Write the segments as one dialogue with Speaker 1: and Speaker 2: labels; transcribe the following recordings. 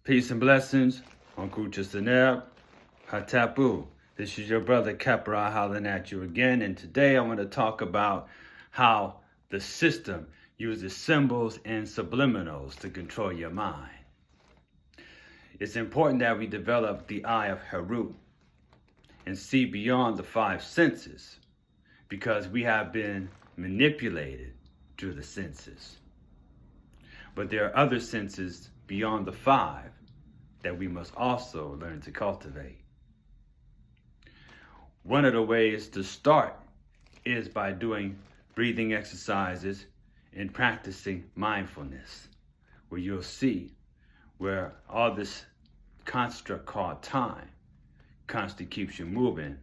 Speaker 1: Peace and blessings. Uncle Chisaneb, Hatapu. This is your brother Kapra hollering at you again. And today I want to talk about how the system uses symbols and subliminals to control your mind. It's important that we develop the eye of Heru and see beyond the five senses, because we have been manipulated through the senses. But there are other senses beyond the five that we must also learn to cultivate. One of the ways to start is by doing breathing exercises and practicing mindfulness, where you'll see where all this construct called time constantly keeps you moving,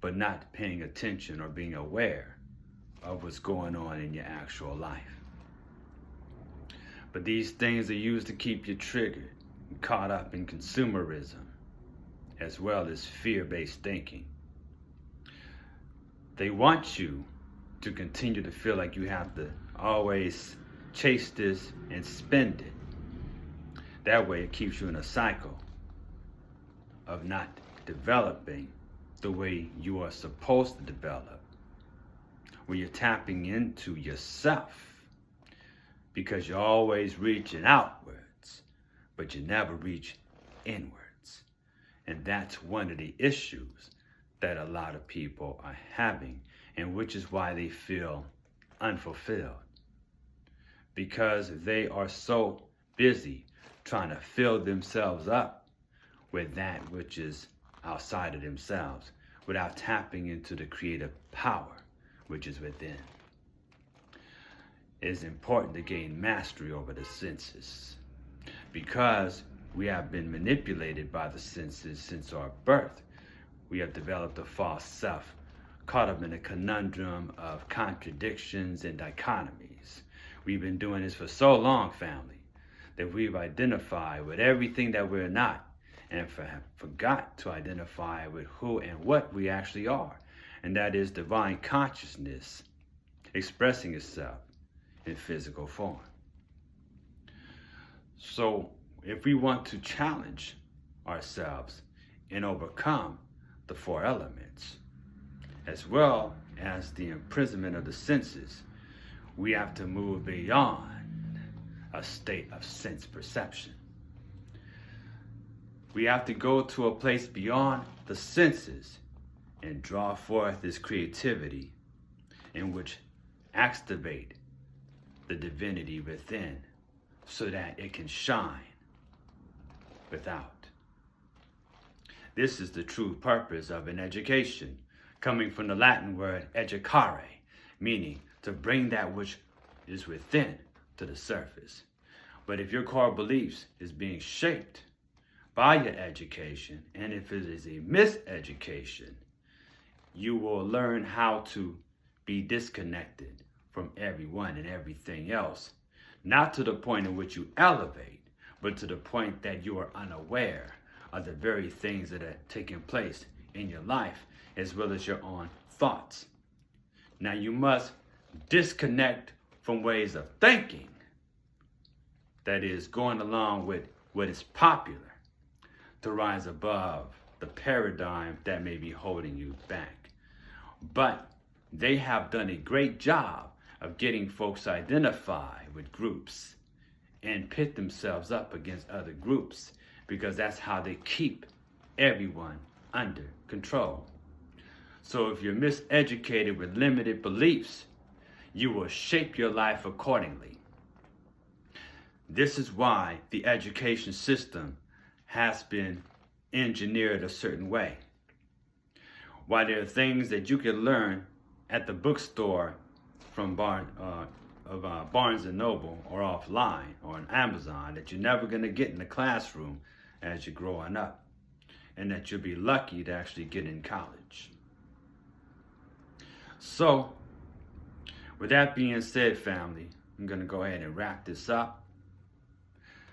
Speaker 1: but not paying attention or being aware of what's going on in your actual life. But these things are used to keep you triggered and caught up in consumerism, as well as fear-based thinking. They want you to continue to feel like you have to always chase this and spend it. That way it keeps you in a cycle of not developing the way you are supposed to develop, where you're tapping into yourself, because you're always reaching outwards, but you never reach inwards. And that's one of the issues that a lot of people are having, and which is why they feel unfulfilled, because they are so busy trying to fill themselves up with that which is outside of themselves, without tapping into the creative power which is within. It is important to gain mastery over the senses, because we have been manipulated by the senses since our birth. We have developed a false self, caught up in a conundrum of contradictions and dichotomies. We've been doing this for so long, family, that we've identified with everything that we're not, and forgot to identify with who and what we actually are. And that is divine consciousness expressing itself in physical form. So if we want to challenge ourselves and overcome the four elements, as well as the imprisonment of the senses, we have to move beyond a state of sense perception. We have to go to a place beyond the senses and draw forth this creativity, in which activate the divinity within, so that it can shine without. This is the true purpose of an education, coming from the Latin word educare, meaning to bring that which is within to the surface. But if your core beliefs is being shaped by your education, and if it is a miseducation, you will learn how to be disconnected from everyone and everything else, not to the point in which you elevate, but to the point that you are unaware of the very things that are taking place in your life, as well as your own thoughts. Now you must disconnect from ways of thinking that is going along with what is popular, to rise above the paradigm that may be holding you back. But they have done a great job of getting folks to identify with groups and pit themselves up against other groups, because that's how they keep everyone under control. So if you're miseducated with limited beliefs, you will shape your life accordingly. This is why the education system has been engineered a certain way. While there are things that you can learn at the bookstore from Barnes and Noble, or offline, or on Amazon, that you're never going to get in the classroom as you're growing up, and that you'll be lucky to actually get in college. So, with that being said, family, I'm going to go ahead and wrap this up.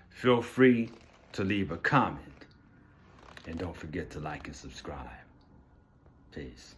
Speaker 1: Feel free to leave a comment, and don't forget to like and subscribe. Peace.